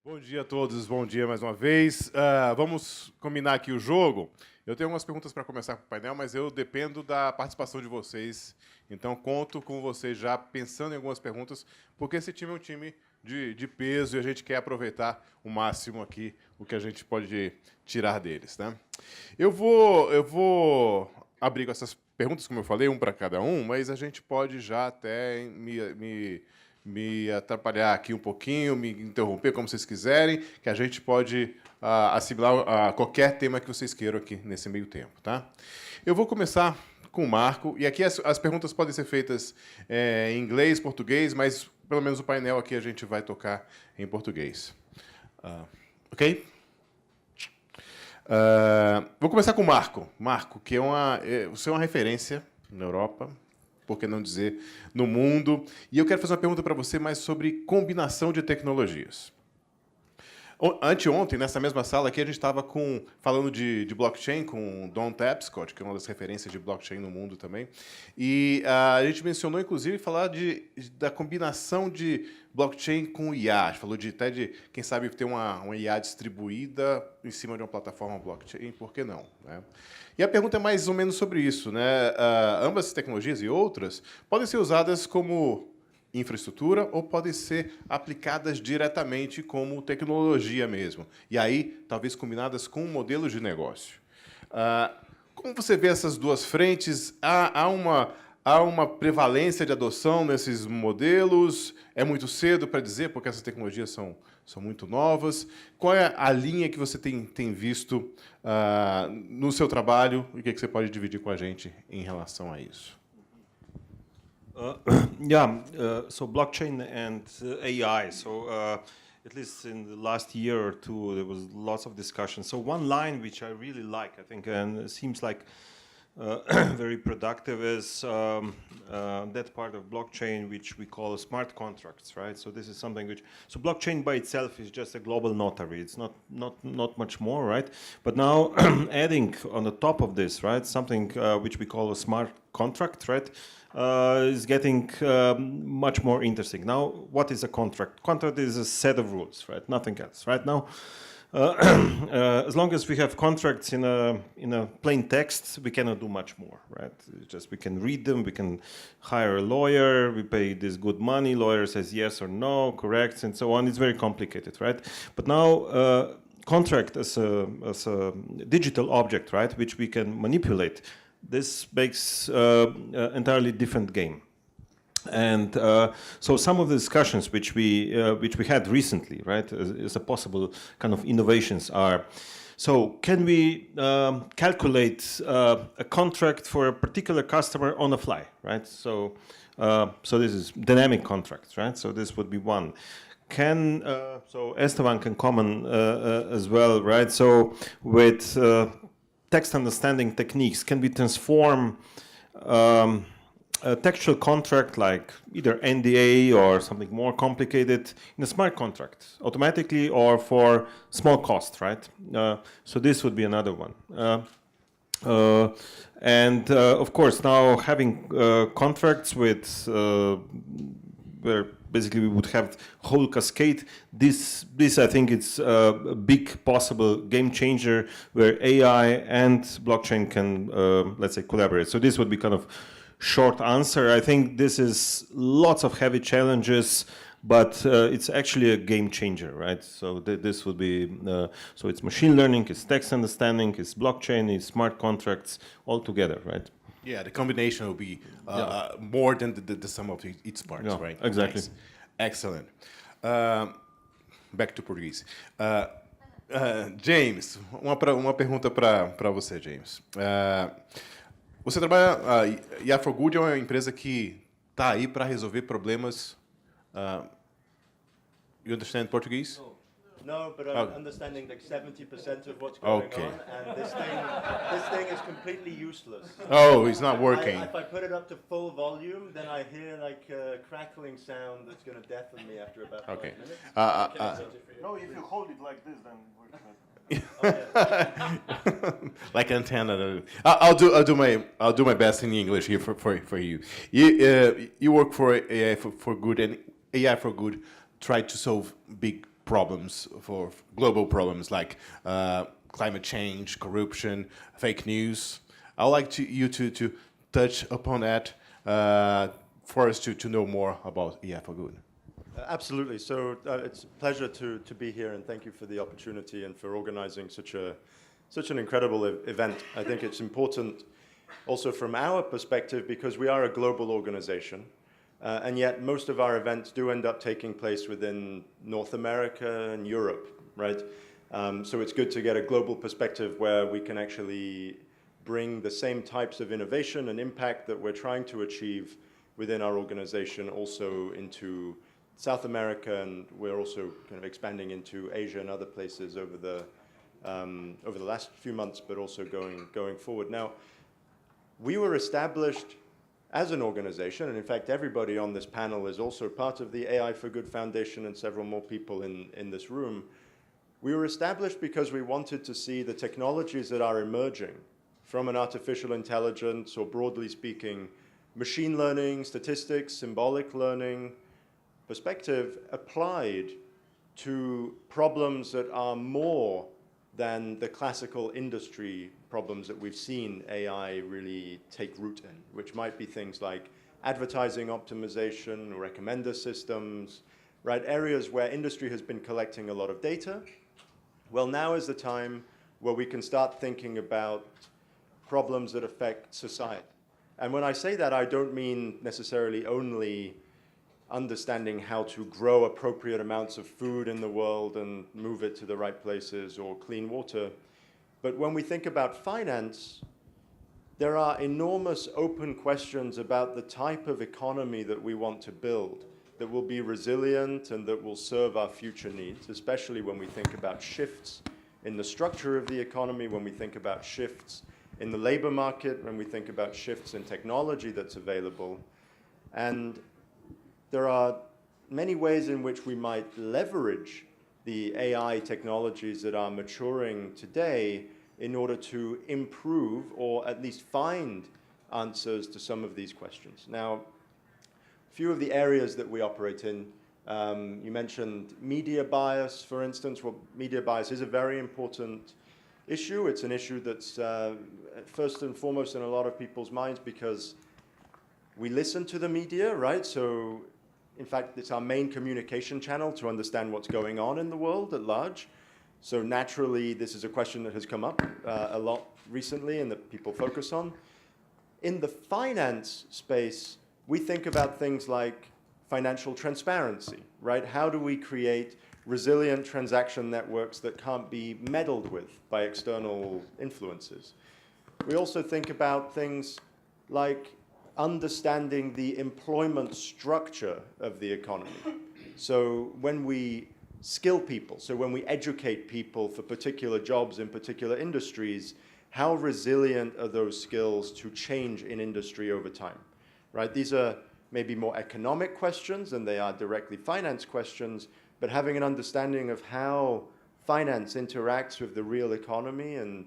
Bom dia a todos, bom dia mais uma vez. Vamos combinar aqui o jogo. Eu tenho algumas perguntas para começar com o painel, mas eu dependo da participação de vocês. Então, conto com vocês já pensando em algumas perguntas, porque esse time é um time de peso e a gente quer aproveitar o máximo aqui o que a gente pode tirar deles, né? Eu vou abrir com essas perguntas, como eu falei, um para cada um, mas a gente pode já até me atrapalhar aqui um pouquinho, me interromper, como vocês quiserem, que a gente pode assimilar qualquer tema que vocês queiram aqui nesse meio tempo, tá? Eu vou começar com o Marco, e aqui as perguntas podem ser feitas em inglês, português, mas pelo menos o painel aqui a gente vai tocar em português. Ok? Vou começar com o Marco. Marco, que você é uma referência na Europa, por que não dizer, no mundo. E eu quero fazer uma pergunta para você mais sobre combinação de tecnologias. Anteontem, nessa mesma sala aqui, a gente estava falando de blockchain com o Don Tapscott, que é uma das referências de blockchain no mundo também. E a gente mencionou, inclusive, falar da combinação de blockchain com IA. A gente falou até de, quem sabe, ter uma IA distribuída em cima de uma plataforma blockchain, por que não? Né? E a pergunta é mais ou menos sobre isso, né? Ambas as tecnologias e outras podem ser usadas como infraestrutura ou podem ser aplicadas diretamente como tecnologia mesmo. E aí, talvez combinadas com modelos de negócio. Como você vê essas duas frentes? Há uma prevalência de adoção nesses modelos? É muito cedo para dizer, porque essas tecnologias são muito novas. Qual é a linha que você tem visto no seu trabalho e o que você pode dividir com a gente em relação a isso? So blockchain and AI. So at least in the last year or two, there was lots of discussion. So one line which I really like, I think, and it seems like very productive is that part of blockchain which we call smart contracts, right? So this is something so blockchain by itself is just a global notary. It's not much more, right? But now adding on the top of this, right, something which we call a smart contract, right? Is getting much more interesting. Now, what is a contract? Contract is a set of rules, right? Nothing else. Right now, as long as we have contracts in a plain text, we cannot do much more, right? It's just we can read them, we can hire a lawyer, we pay this good money, lawyer says yes or no, correct, and so on. It's very complicated, right? But now, contract as a digital object, right, which we can manipulate. This makes entirely different game, and so some of the discussions which we had recently, right, as a possible kind of innovations are. So can we calculate a contract for a particular customer on the fly, right? So this is dynamic contracts, right? So this would be one. So Esteban can comment as well, right? So with text understanding techniques, can we transform a textual contract like either NDA or something more complicated in a smart contract automatically or for small cost, right? So this would be another one. And of course, now having contracts with where basically we would have whole cascade. This I think it's a big possible game changer where AI and blockchain can, let's say, collaborate. So this would be kind of short answer. I think this is lots of heavy challenges, but it's actually a game changer, right? So this would be, so it's machine learning, it's text understanding, it's blockchain, it's smart contracts all together, right? Yeah, the combination will be more than the sum of its parts, Yeah, right? exactly. Nice. Excellent. Back to português. James, uma pergunta para você, James. Você trabalha... inovaBraforum2018 é uma empresa que está aí para resolver problemas... you understand Portuguese? No, but I'm understanding like 70% of what's going on, and this thing is completely useless. Oh, it's not working. If I put it up to full volume, then I hear like a crackling sound that's going to deafen me after about 5 minutes. No, if you hold it like this, then like antenna. I'll do my best in English here for you. You work for AI for Good, and AI for Good try to solve big problems, for global problems like climate change, corruption, fake news. I'd like you to touch upon that for us to know more about AI for Good. Absolutely. So it's a pleasure to be here, and thank you for the opportunity and for organizing such an incredible event. I think it's important also from our perspective because we are a global organization, and yet most of our events do end up taking place within North America and Europe, right? So it's good to get a global perspective where we can actually bring the same types of innovation and impact that we're trying to achieve within our organization also into South America, and we're also kind of expanding into Asia and other places over the last few months, but also going forward. Now, we were established as an organization, and in fact, everybody on this panel is also part of the AI for Good Foundation and several more people in this room. We were established because we wanted to see the technologies that are emerging from an artificial intelligence, or broadly speaking, machine learning, statistics, symbolic learning perspective applied to problems that are more than the classical industry problems that we've seen AI really take root in, which might be things like advertising optimization, recommender systems, right? Areas where industry has been collecting a lot of data. Well, now is the time where we can start thinking about problems that affect society. And when I say that, I don't mean necessarily only understanding how to grow appropriate amounts of food in the world and move it to the right places, or clean water. But when we think about finance, there are enormous open questions about the type of economy that we want to build that will be resilient and that will serve our future needs, especially when we think about shifts in the structure of the economy, when we think about shifts in the labor market, when we think about shifts in technology that's available. And there are many ways in which we might leverage the AI technologies that are maturing today in order to improve or at least find answers to some of these questions. Now, a few of the areas that we operate in, you mentioned media bias, for instance. Well, media bias is a very important issue. It's an issue that's first and foremost in a lot of people's minds because we listen to the media, right? So in fact, it's our main communication channel to understand what's going on in the world at large. So naturally, this is a question that has come up a lot recently and that people focus on. In the finance space, we think about things like financial transparency, right? How do we create resilient transaction networks that can't be meddled with by external influences? We also think about things like understanding the employment structure of the economy. So when we skill people, so when we educate people for particular jobs in particular industries, how resilient are those skills to change in industry over time, right? These are maybe more economic questions than they are directly finance questions, but having an understanding of how finance interacts with the real economy and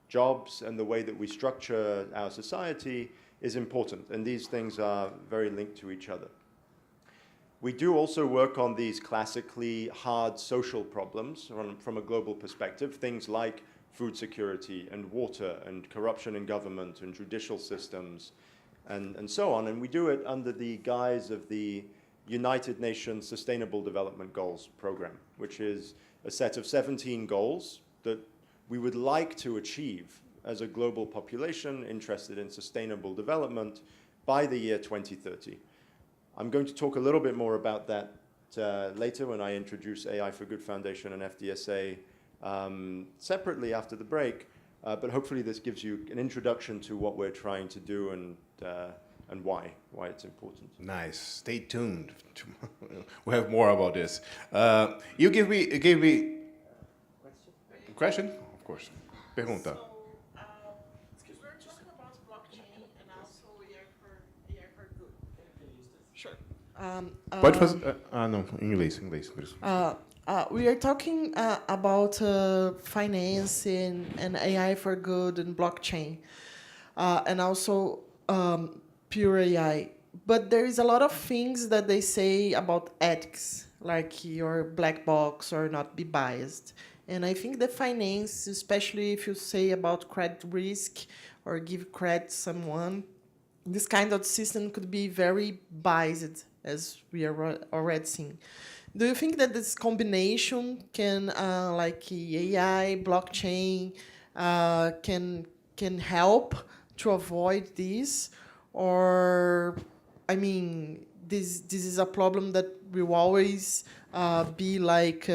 jobs and the way that we structure our society is important, and these things are very linked to each other. We do also work on these classically hard social problems from a global perspective, things like food security and water and corruption in government and judicial systems and so on, and we do it under the guise of the United Nations Sustainable Development Goals program, which is a set of 17 goals that we would like to achieve as a global population interested in sustainable development by the year 2030. I'm going to talk a little bit more about that later when I introduce AI for Good Foundation and FDSA separately after the break, but hopefully this gives you an introduction to what we're trying to do and why it's important. Nice. Stay tuned. We'll have more about this. You gave me question? Of course. Pergunta. We're talking about blockchain and also AI for good. Sure. Pode fazer. Não, em inglês. We are talking about finance and AI for good and blockchain, and also pure AI. But there is a lot of things that they say about ethics, like your black box or not be biased. And I think the finance, especially if you say about credit risk or give credit to someone, this kind of system could be very biased, as we are already seeing. Do you think that this combination can, like AI, blockchain, can help to avoid this, or, I mean, this is a problem that will always be like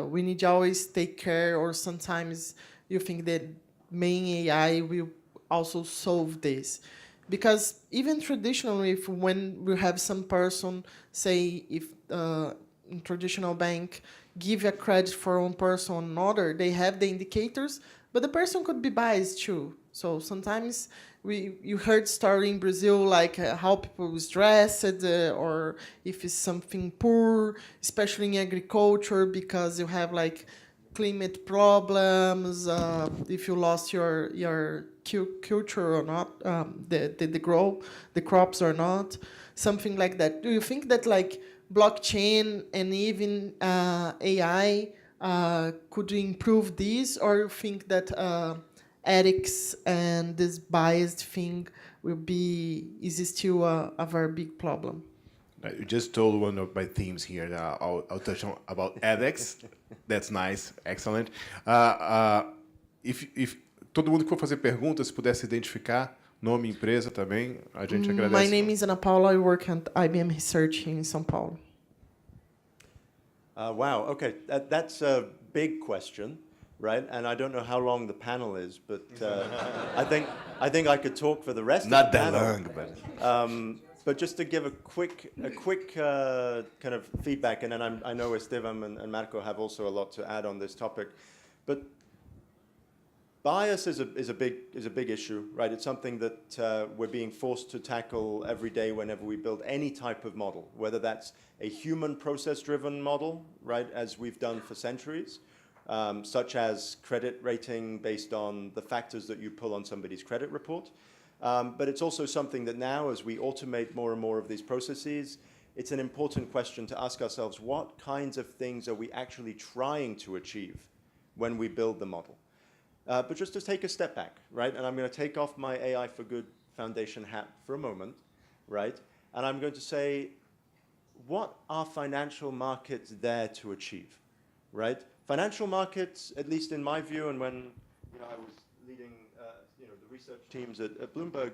we need to always take care, or sometimes you think that main AI will also solve this? Because even traditionally, if when we have some person say if in traditional bank give a credit for one person or another, they have the indicators, but the person could be biased too. So sometimes you heard story in Brazil like how people is dressed or if it's something poor, especially in agriculture, because you have like climate problems, if you lost your culture or not, the crops or not, something like that. Do you think that like blockchain and even AI could improve this, or you think that ethics and this biased thing is still a very big problem? You just told one of my themes here. I'll touch on about ethics. That's nice, excellent. If todo mundo que for fazer perguntas, se pudesse identificar nome e empresa também, a gente agradece. My name is Ana Paula. I work at IBM Research in São Paulo. Wow, okay, that's a big question, right? And I don't know how long the panel is, but I think I could talk for the rest Not of the that panel. long, But just to give a quick kind of feedback, and then I know Estevam and Marco have also a lot to add on this topic, but bias is a big issue, right? It's something that we're being forced to tackle every day whenever we build any type of model, whether that's a human process-driven model, right, as we've done for centuries, such as credit rating based on the factors that you pull on somebody's credit report. But it's also something that now, as we automate more and more of these processes, it's an important question to ask ourselves, what kinds of things are we actually trying to achieve when we build the model? But just to take a step back, right? And I'm going to take off my AI for Good Foundation hat for a moment, right? And I'm going to say, what are financial markets there to achieve, right? Financial markets, at least in my view, and when I was leading the research teams at Bloomberg,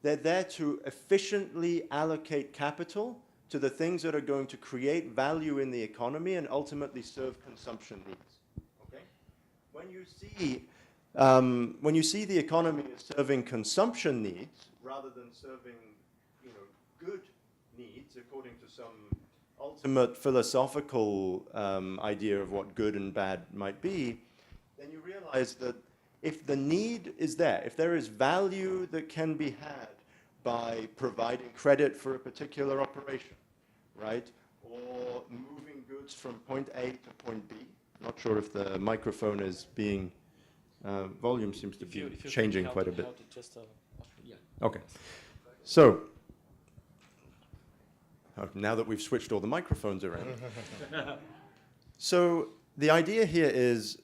they're there to efficiently allocate capital to the things that are going to create value in the economy and ultimately serve consumption needs. Okay? When you see the economy as serving consumption needs rather than serving good needs according to some ultimate philosophical idea of what good and bad might be, then you realize that if the need is there, if there is value that can be had by providing credit for a particular operation, right, or moving goods from point A to point B, I'm not sure if the microphone is being, volume seems to be changing quite a bit. Okay, so now that we've switched all the microphones around. So the idea here is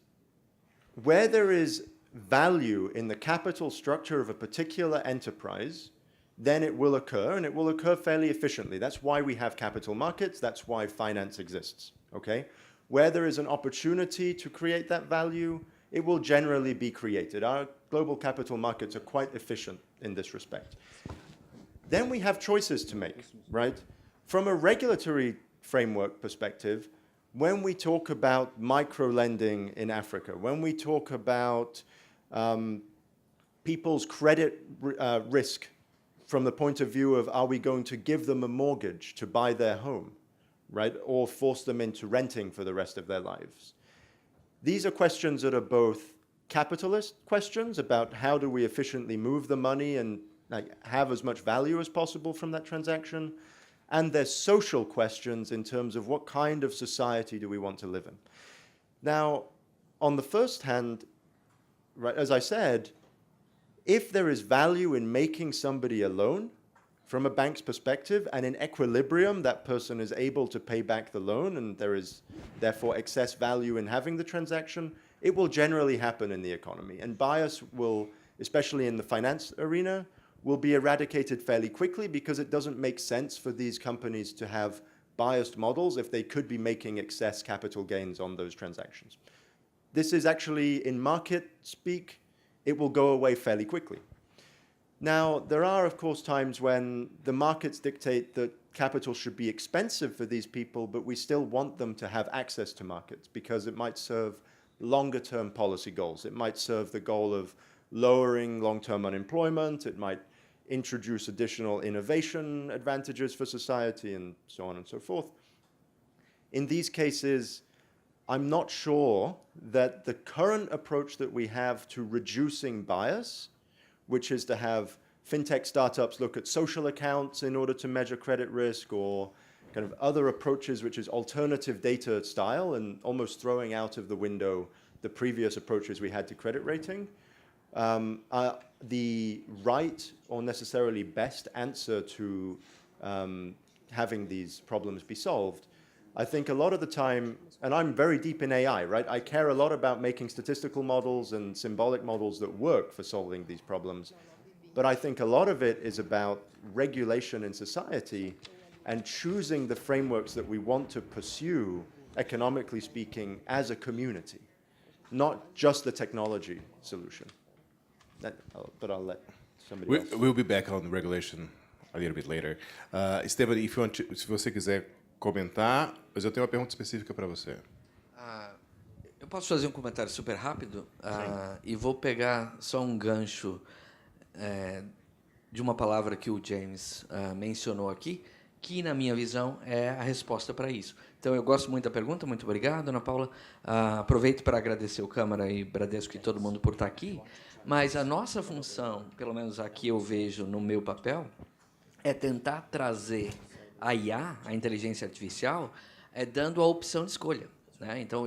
where there is value in the capital structure of a particular enterprise, then it will occur, and it will occur fairly efficiently. That's why we have capital markets. That's why finance exists, okay? Where there is an opportunity to create that value, it will generally be created. Our global capital markets are quite efficient in this respect. Then we have choices to make, right? From a regulatory framework perspective, when we talk about micro-lending in Africa, when we talk about people's credit risk from the point of view of are we going to give them a mortgage to buy their home, right, or force them into renting for the rest of their lives. These are questions that are both capitalist questions about how do we efficiently move the money and have as much value as possible from that transaction, and there's social questions in terms of what kind of society do we want to live in. Now, on the first hand, right, as I said, if there is value in making somebody a loan from a bank's perspective, and in equilibrium, that person is able to pay back the loan, and there is therefore excess value in having the transaction, it will generally happen in the economy. And bias will, especially in the finance arena, will be eradicated fairly quickly because it doesn't make sense for these companies to have biased models if they could be making excess capital gains on those transactions. This is actually, in market speak, it will go away fairly quickly. Now, there are, of course, times when the markets dictate that capital should be expensive for these people, but we still want them to have access to markets because it might serve longer-term policy goals. It might serve the goal of lowering long-term unemployment. It might introduce additional innovation advantages for society, and so on and so forth. In these cases, I'm not sure that the current approach that we have to reducing bias, which is to have fintech startups look at social accounts in order to measure credit risk, or kind of other approaches which is alternative data style and almost throwing out of the window the previous approaches we had to credit rating, the right or necessarily best answer to having these problems be solved. I think a lot of the time, and I'm very deep in AI, right? I care a lot about making statistical models and symbolic models that work for solving these problems. But I think a lot of it is about regulation in society and choosing the frameworks that we want to pursue, economically speaking, as a community, not just the technology solution. But I'll let somebody else. We'll be back on regulation a little bit later. Esteban, se você quiser comentar, mas eu tenho uma pergunta específica para você. Eu posso fazer um comentário super rápido? E vou pegar só um gancho de uma palavra que o James mencionou aqui, que, na minha visão, é a resposta para isso. Então, eu gosto muito da pergunta. Muito obrigado, Ana Paula. Aproveito para agradecer o Câmara e Bradesco e todo mundo por estar aqui. Mas a nossa função, pelo menos aqui eu vejo no meu papel, é tentar trazer a IA, a inteligência artificial, dando a opção de escolha, né? Então,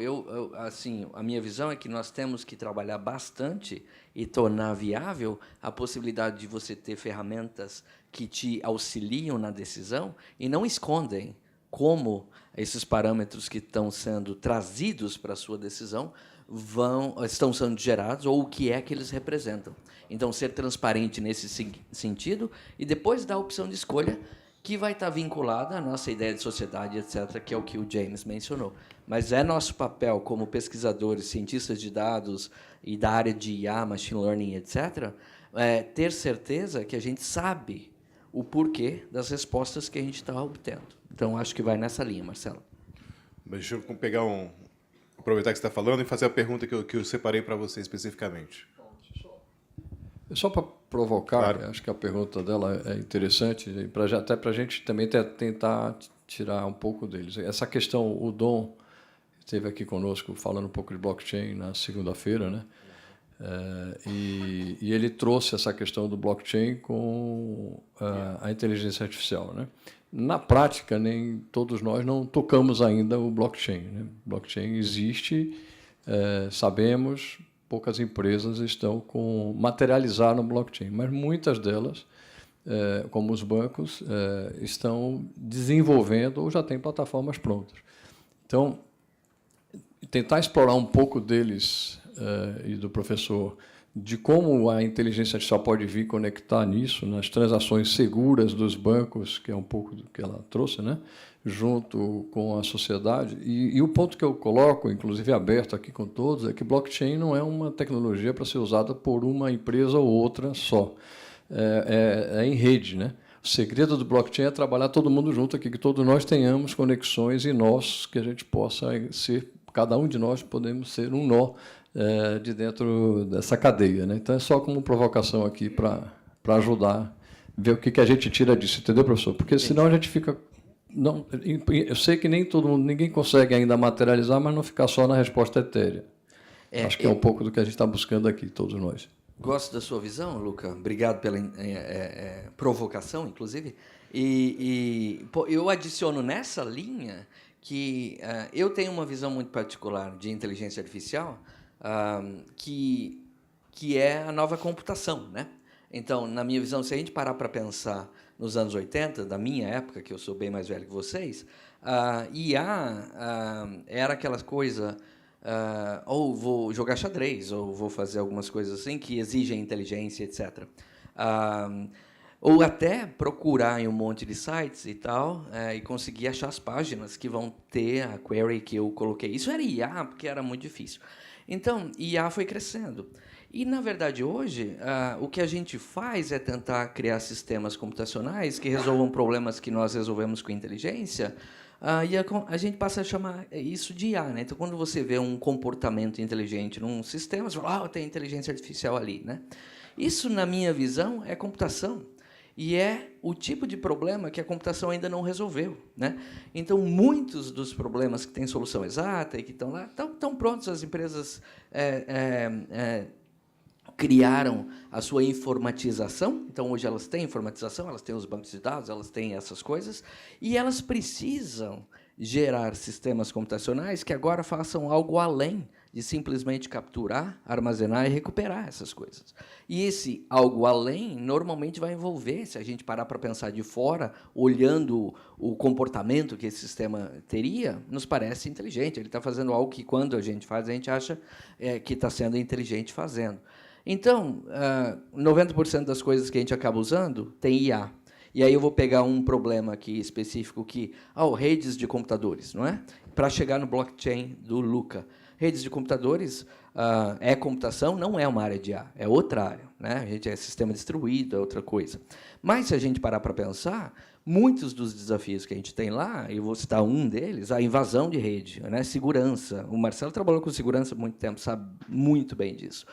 assim, a minha visão é que nós temos que trabalhar bastante e tornar viável a possibilidade de você ter ferramentas que te auxiliam na decisão e não escondem como esses parâmetros que estão sendo trazidos para a sua decisão estão sendo gerados ou o que é que eles representam. Então, ser transparente nesse sentido e depois dar a opção de escolha que vai estar vinculada à nossa ideia de sociedade, etc., que é o que o James mencionou. Mas é nosso papel como pesquisadores, cientistas de dados e da área de IA, machine learning, etc., ter certeza que a gente sabe o porquê das respostas que a gente está obtendo. Então, acho que vai nessa linha, Marcelo. Deixa eu pegar aproveitar que você está falando e fazer a pergunta que eu separei para você especificamente. Só para provocar, Claro. acho que a pergunta dela é interessante, até para a gente também tentar tirar um pouco deles. Essa questão, o Dom esteve aqui conosco falando um pouco de blockchain na segunda-feira, né? E ele trouxe essa questão do blockchain com a inteligência artificial, né? Na prática, nem todos nós não tocamos ainda o blockchain, né? O blockchain existe, sabemos, poucas empresas estão materializaram o blockchain, mas muitas delas, como os bancos, estão desenvolvendo ou já têm plataformas prontas. Então, tentar explorar um pouco deles e do professor de como a inteligência artificial pode vir conectar nisso, nas transações seguras dos bancos, que é um pouco do que ela trouxe, né? Junto com a sociedade. E o ponto que eu coloco, inclusive aberto aqui com todos, é que blockchain não é uma tecnologia para ser usada por uma empresa ou outra só. É em rede, né? O segredo do blockchain é trabalhar todo mundo junto aqui, que todos nós tenhamos conexões e nós, que a gente possa ser, cada um de nós podemos ser um nó de dentro dessa cadeia, né? Então, é só como provocação aqui para ajudar a ver o que a gente tira disso, entendeu, professor? Porque senão a gente fica... Não, eu sei que nem todo mundo, ninguém consegue ainda materializar, mas não ficar só na resposta etérea. Acho que é um pouco do que a gente está buscando aqui, todos nós. Gosto da sua visão, Luca. Obrigado pela provocação, inclusive. Eu adiciono nessa linha que eu tenho uma visão muito particular de inteligência artificial, que é a nova computação, né? Então, na minha visão, se a gente parar para pensar nos anos 80, da minha época, que eu sou bem mais velho que vocês, IA era aquela coisa, ou vou jogar xadrez, ou vou fazer algumas coisas assim que exigem inteligência, etc. Ou até procurar em um monte de sites e tal, e conseguir achar as páginas que vão ter a query que eu coloquei. Isso era IA, porque era muito difícil. Então, IA foi crescendo. E, na verdade, hoje, o que a gente faz é tentar criar sistemas computacionais que resolvam problemas que nós resolvemos com inteligência, e a gente passa a chamar isso de IA. Né? Então, quando você vê um comportamento inteligente num sistema, você fala, tem inteligência artificial ali. Né? Isso, na minha visão, é computação. E é o tipo de problema que a computação ainda não resolveu. Né? Então, muitos dos problemas que têm solução exata e que estão lá, estão prontos. As empresas criaram a sua informatização. Então, hoje elas têm informatização, elas têm os bancos de dados, elas têm essas coisas, e elas precisam gerar sistemas computacionais que agora façam algo além de simplesmente capturar, armazenar e recuperar essas coisas. E esse algo além normalmente vai envolver, se a gente parar para pensar de fora, olhando o comportamento que esse sistema teria, nos parece inteligente. Ele está fazendo algo que, quando a gente faz, a gente acha que está sendo inteligente fazendo. Então, 90% das coisas que a gente acaba usando tem IA. E aí eu vou pegar um problema aqui específico que, redes de computadores, não é? Para chegar no blockchain do Luca. Redes de computadores é computação, não é uma área de IA, é outra área. Né? A gente é sistema distribuído, é outra coisa. Mas, se a gente parar para pensar, muitos dos desafios que a gente tem lá, eu vou citar um deles, a invasão de rede, né? Segurança. O Marcelo trabalhou com segurança há muito tempo, sabe muito bem disso.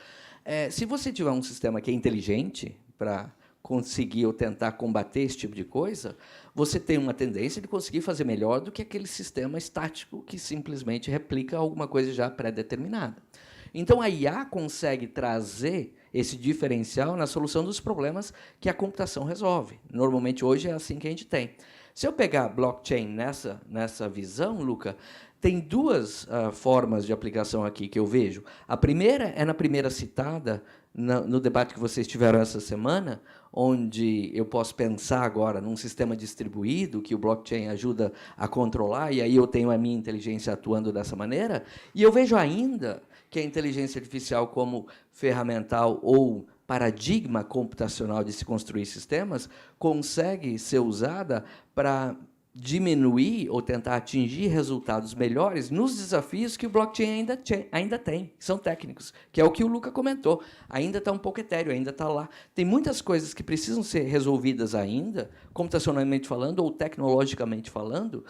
Se você tiver um sistema que é inteligente para conseguir ou tentar combater esse tipo de coisa, você tem uma tendência de conseguir fazer melhor do que aquele sistema estático que simplesmente replica alguma coisa já pré-determinada. Então, a IA consegue trazer esse diferencial na solução dos problemas que a computação resolve. Normalmente, hoje, é assim que a gente tem. Se eu pegar blockchain nessa visão, Luca, tem duas formas de aplicação aqui que eu vejo. A primeira é na primeira citada, no debate que vocês tiveram essa semana, onde eu posso pensar agora num sistema distribuído que o blockchain ajuda a controlar, e aí eu tenho a minha inteligência atuando dessa maneira, e eu vejo ainda que a inteligência artificial como ferramental ou paradigma computacional de se construir sistemas consegue ser usada para diminuir ou tentar atingir resultados melhores nos desafios que o blockchain ainda tem, que são técnicos, que é o que o Luca comentou. Ainda está um pouco etéreo, ainda está lá. Tem muitas coisas que precisam ser resolvidas ainda, computacionalmente falando ou tecnologicamente falando,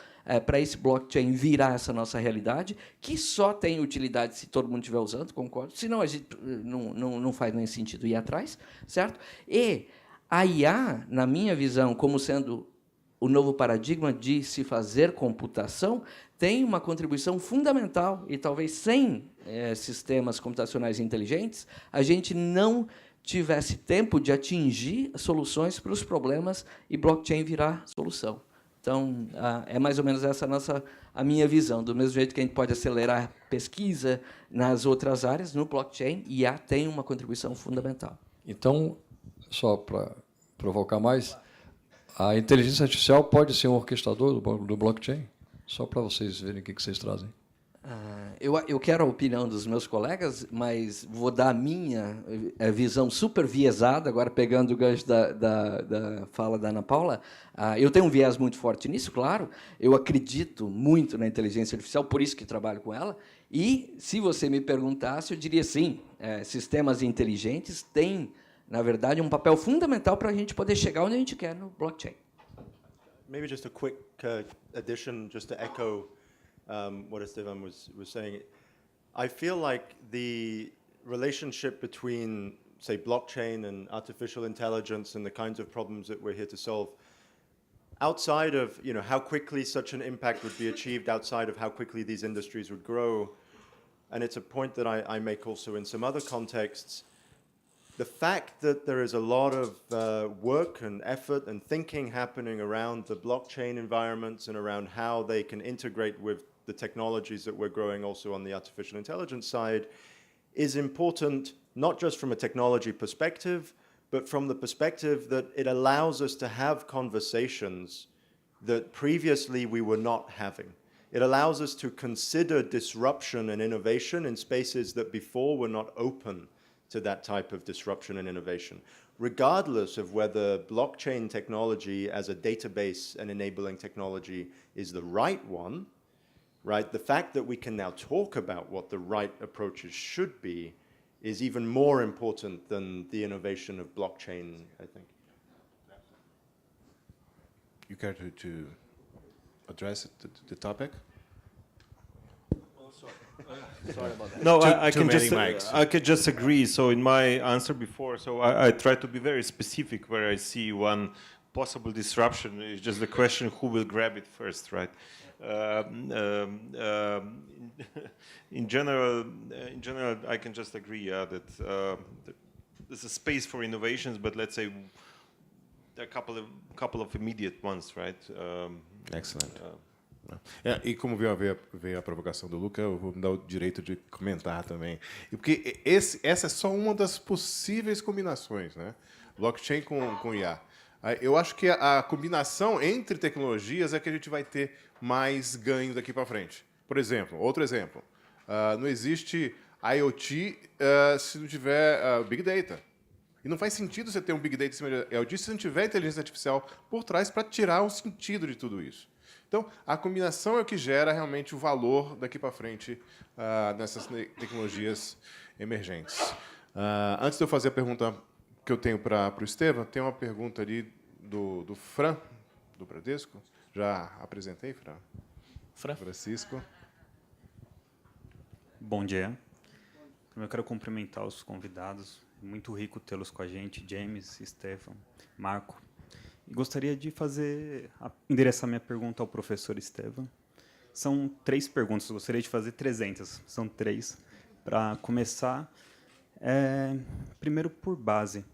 para esse blockchain virar essa nossa realidade, que só tem utilidade se todo mundo estiver usando, concordo. Senão, a gente não faz nem sentido ir atrás, certo? E a IA, na minha visão, como sendo o novo paradigma de se fazer computação, tem uma contribuição fundamental, e talvez sem sistemas computacionais inteligentes, a gente não tivesse tempo de atingir soluções para os problemas e blockchain virar solução. Então, é mais ou menos essa a minha visão. Do mesmo jeito que a gente pode acelerar a pesquisa nas outras áreas, no blockchain, IA tem uma contribuição fundamental. Então, só para provocar mais, a inteligência artificial pode ser um orquestrador do blockchain? Só para vocês verem o que vocês trazem. Eu quero a opinião dos meus colegas, mas vou dar a minha visão super viesada, agora pegando o gancho da fala da Ana Paula. Eu tenho um viés muito forte nisso, claro. Eu acredito muito na inteligência artificial, por isso que trabalho com ela. E, se você me perguntasse, eu diria sim, sistemas inteligentes têm, na verdade, um papel fundamental para a gente poder chegar onde a gente quer no blockchain. Maybe just a quick addition, just to echo what Esteban was saying. I feel like the relationship between, say, blockchain and artificial intelligence and the kinds of problems that we're here to solve, outside of how quickly such an impact would be achieved, outside of how quickly these industries would grow, and it's a point that I make also in some other contexts, the fact that there is a lot of work and effort and thinking happening around the blockchain environments and around how they can integrate with the technologies that we're growing also on the artificial intelligence side is important, not just from a technology perspective, but from the perspective that it allows us to have conversations that previously we were not having. It allows us to consider disruption and innovation in spaces that before were not open to that type of disruption and innovation, regardless of whether blockchain technology as a database and enabling technology is the right one, right? The fact that we can now talk about what the right approaches should be is even more important than the innovation of blockchain, I think. You care to address the topic? Sorry about that. No, Too I can many just mics. I could just agree. So in my answer before, so I try to be very specific where I see one possible disruption. It's just the question who will grab it first, right? In general, I can just agree that there's a space for innovations, but let's say a couple of immediate ones, right? Excellent. E como veio a provocação do Luca, eu vou me dar o direito de comentar também. E porque essa é só uma das possíveis combinações, né? Blockchain com IA. Eu acho que a combinação entre tecnologias é que a gente vai ter mais ganho daqui para frente. Por exemplo, outro exemplo, não existe IoT se não tiver Big Data. E não faz sentido você ter um Big Data em cima de IoT se não tiver inteligência artificial por trás para tirar o sentido de tudo isso. Então, a combinação é o que gera realmente o valor daqui para frente nessas tecnologias emergentes. Antes de eu fazer a pergunta que eu tenho para o Estevam, tem uma pergunta ali do Fran, do Bradesco. Já apresentei, Fran? Francisco. Bom dia. Primeiro, eu quero cumprimentar os convidados. Muito rico tê-los com a gente, James, Estevam, Marco. E gostaria de endereçar minha pergunta ao professor Estevam. São 3 perguntas, eu gostaria de fazer 300. São 3. Para começar, primeiro por base.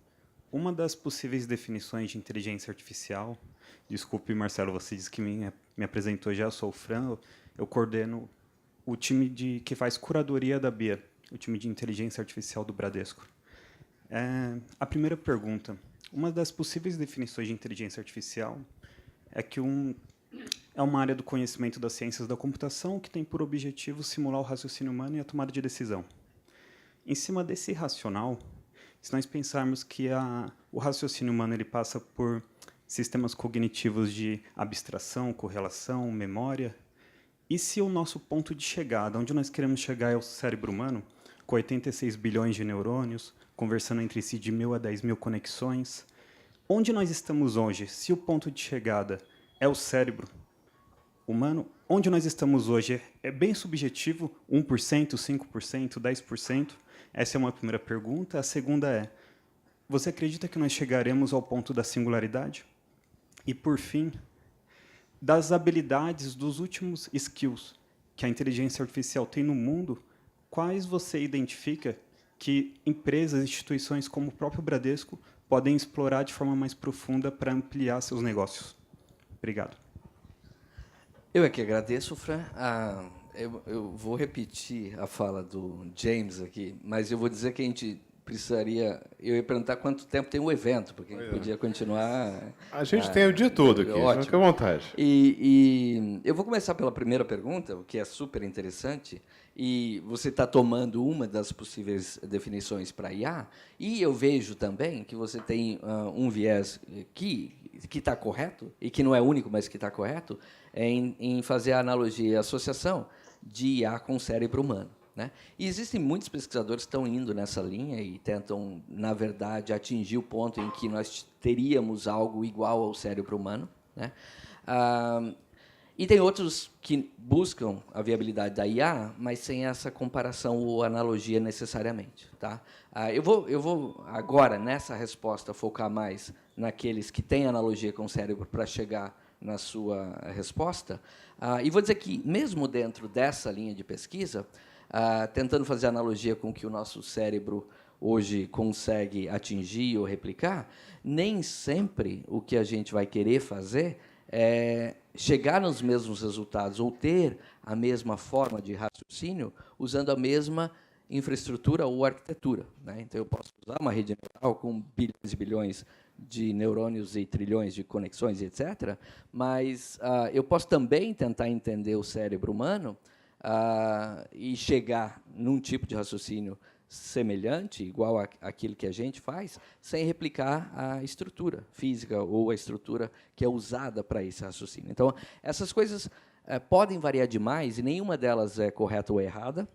Uma das possíveis definições de inteligência artificial, desculpe, Marcelo, você disse que me apresentou já, eu sou o Fran, eu coordeno o time que faz curadoria da BIA, o time de inteligência artificial do Bradesco. A primeira pergunta. Uma das possíveis definições de inteligência artificial é que é uma área do conhecimento das ciências da computação que tem por objetivo simular o raciocínio humano e a tomada de decisão. Em cima desse racional, se nós pensarmos que o raciocínio humano ele passa por sistemas cognitivos de abstração, correlação, memória, e se o nosso ponto de chegada, onde nós queremos chegar é o cérebro humano, com 86 bilhões de neurônios, conversando entre si de 1.000 a 10.000 conexões. Onde nós estamos hoje? Se o ponto de chegada é o cérebro humano, onde nós estamos hoje é bem subjetivo, 1%, 5%, 10%? Essa é uma primeira pergunta. A segunda é, você acredita que nós chegaremos ao ponto da singularidade? E, por fim, das habilidades, dos últimos skills que a inteligência artificial tem no mundo, quais você identifica que empresas, instituições como o próprio Bradesco podem explorar de forma mais profunda para ampliar seus negócios? Obrigado. Eu é que agradeço, Fran. Eu vou repetir a fala do James aqui, mas eu vou dizer que a gente precisaria... Eu ia perguntar quanto tempo tem o evento, porque a gente podia continuar... A gente tem o dia todo aqui, ótimo. fica à vontade. E eu vou começar pela primeira pergunta, o que é super interessante, e você está tomando uma das possíveis definições para IA, e eu vejo também que você tem um viés que está correto, e que não é único, mas que está correto, em fazer a analogia e a associação de IA com o cérebro humano. Né? E existem muitos pesquisadores que estão indo nessa linha e tentam, na verdade, atingir o ponto em que nós teríamos algo igual ao cérebro humano. Né? E tem outros que buscam a viabilidade da IA, mas sem essa comparação ou analogia necessariamente. Tá? Eu vou agora, nessa resposta, focar mais naqueles que têm analogia com o cérebro para chegar na sua resposta. E vou dizer que, mesmo dentro dessa linha de pesquisa, tentando fazer analogia com o que o nosso cérebro hoje consegue atingir ou replicar, nem sempre o que a gente vai querer fazer é chegar nos mesmos resultados ou ter a mesma forma de raciocínio usando a mesma infraestrutura ou arquitetura, né? Então, eu posso usar uma rede neural com bilhões e bilhões de neurônios e trilhões de conexões, etc., mas eu posso também tentar entender o cérebro humano e chegar num tipo de raciocínio semelhante, igual àquilo que a gente faz, sem replicar a estrutura física ou a estrutura que é usada para esse raciocínio. Então, essas coisas podem variar demais, e nenhuma delas é correta ou errada,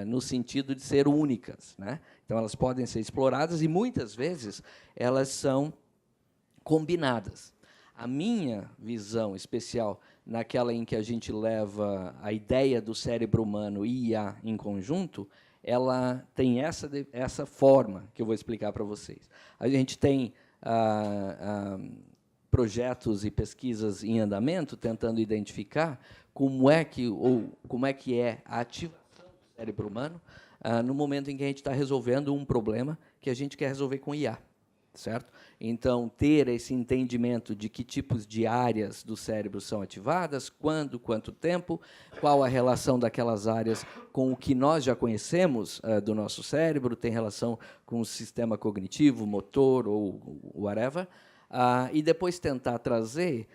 no sentido de ser únicas, né? Então, elas podem ser exploradas, e, muitas vezes, elas são combinadas. A minha visão especial, naquela em que a gente leva a ideia do cérebro humano e IA em conjunto, ela tem essa forma que eu vou explicar para vocês. A gente tem projetos e pesquisas em andamento tentando identificar como é que é a ativação do cérebro humano no momento em que a gente está resolvendo um problema que a gente quer resolver com IA. Certo? Então, ter esse entendimento de que tipos de áreas do cérebro são ativadas, quando, quanto tempo, qual a relação daquelas áreas com o que nós já conhecemos do nosso cérebro, tem relação com o sistema cognitivo, motor ou whatever, e depois tentar trazer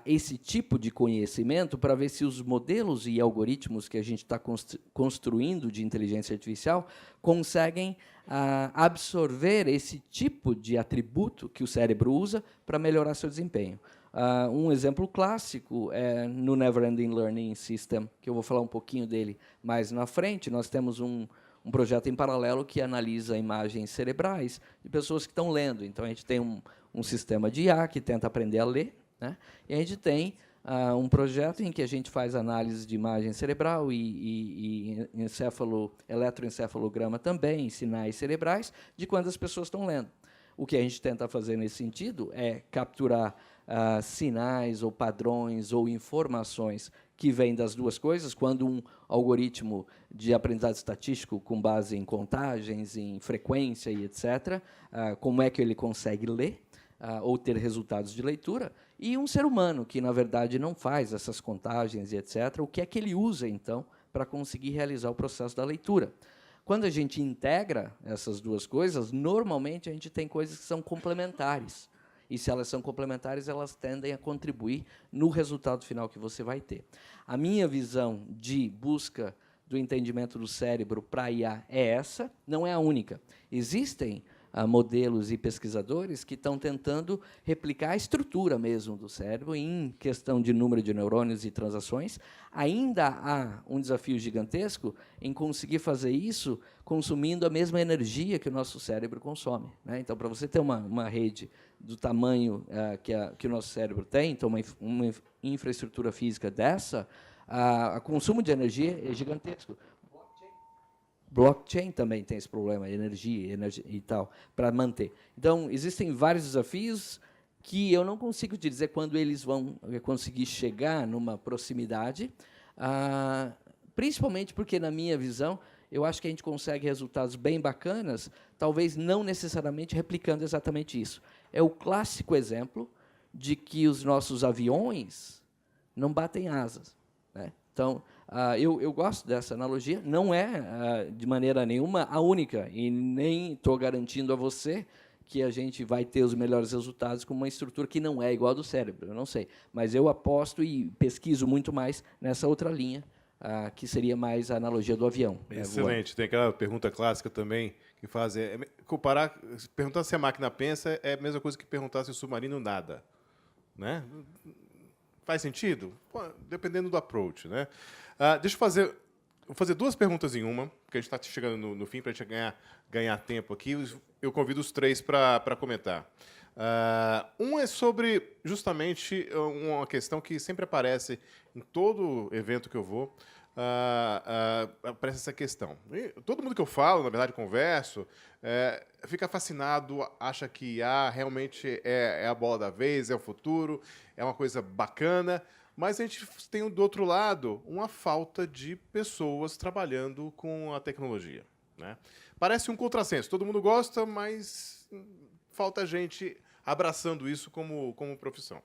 esse tipo de conhecimento para ver se os modelos e algoritmos que a gente está construindo de inteligência artificial conseguem absorver esse tipo de atributo que o cérebro usa para melhorar seu desempenho. Um exemplo clássico é no Never Ending Learning System, que eu vou falar um pouquinho dele mais na frente. Nós temos um projeto em paralelo que analisa imagens cerebrais de pessoas que estão lendo. Então, a gente tem um sistema de IA que tenta aprender a ler, né? E a gente tem um projeto em que a gente faz análise de imagem cerebral e eletroencefalograma também, sinais cerebrais, de quando as pessoas estão lendo. O que a gente tenta fazer nesse sentido é capturar sinais ou padrões ou informações que vêm das duas coisas, quando um algoritmo de aprendizado estatístico com base em contagens, em frequência e etc., como é que ele consegue ler ou ter resultados de leitura, e um ser humano que, na verdade, não faz essas contagens e etc., o que é que ele usa, então, para conseguir realizar o processo da leitura. Quando a gente integra essas duas coisas, normalmente a gente tem coisas que são complementares. E, se elas são complementares, elas tendem a contribuir no resultado final que você vai ter. A minha visão de busca do entendimento do cérebro para a IA é essa, não é a única. Existem modelos e pesquisadores que estão tentando replicar a estrutura mesmo do cérebro em questão de número de neurônios e transações. Ainda há um desafio gigantesco em conseguir fazer isso consumindo a mesma energia que o nosso cérebro consome, né? Então, para você ter uma rede do tamanho que o nosso cérebro tem, então uma infraestrutura física dessa, o consumo de energia é gigantesco. Blockchain também tem esse problema, energia e tal, para manter. Então, existem vários desafios que eu não consigo te dizer quando eles vão conseguir chegar numa proximidade, principalmente porque, na minha visão, eu acho que a gente consegue resultados bem bacanas, talvez não necessariamente replicando exatamente isso. É o clássico exemplo de que os nossos aviões não batem asas, né? Então, eu gosto dessa analogia, não é, de maneira nenhuma, a única, e nem estou garantindo a você que a gente vai ter os melhores resultados com uma estrutura que não é igual a do cérebro, eu não sei. Mas eu aposto e pesquiso muito mais nessa outra linha, que seria mais a analogia do avião. Excelente. Tem aquela pergunta clássica também, que fazem... comparar, perguntar se a máquina pensa é a mesma coisa que perguntar se o submarino nada, né? Faz sentido? Pô, dependendo do approach, né? Deixa eu vou fazer duas perguntas em uma, porque a gente está chegando no fim para a gente ganhar tempo aqui. Eu convido os três para comentar. Um é sobre, justamente, uma questão que sempre aparece em todo evento que eu vou, aparece essa questão. E todo mundo que eu falo, na verdade, converso, fica fascinado, acha que IA realmente é a bola da vez, é o futuro, é uma coisa bacana, mas a gente tem, do outro lado, uma falta de pessoas trabalhando com a tecnologia, né? Parece um contrassenso. Todo mundo gosta, mas falta gente abraçando isso como profissão.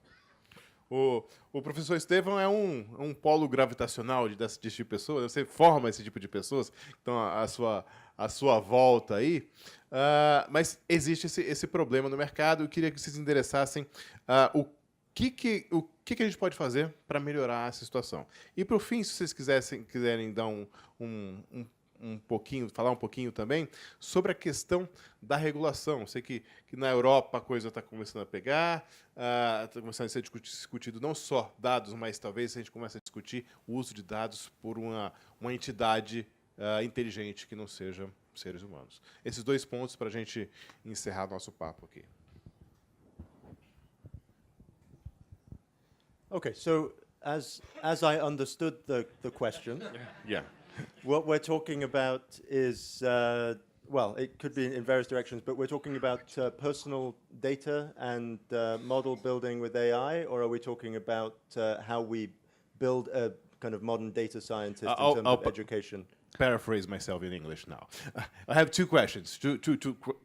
O professor Estevão é um polo gravitacional desse tipo de pessoa. Você forma esse tipo de pessoas, então a sua volta aí. Mas existe esse problema no mercado. Eu queria que vocês endereçassem o que a gente pode fazer para melhorar essa situação. E, para o fim, se vocês quiserem dar um pouquinho, falar um pouquinho também sobre a questão da regulação. Eu sei que na Europa a coisa está começando a pegar, está começando a ser discutido não só dados, mas talvez a gente comece a discutir o uso de dados por uma entidade inteligente que não seja seres humanos. Esses 2 pontos para a gente encerrar nosso papo aqui. Okay, so as I understood the question, Yeah. what we're talking about is, well, it could be in various directions, but we're talking about personal data and model building with AI, or are we talking about how we build a kind of modern data scientist in terms of education? Paraphrase myself in English now. I have 2 questions, two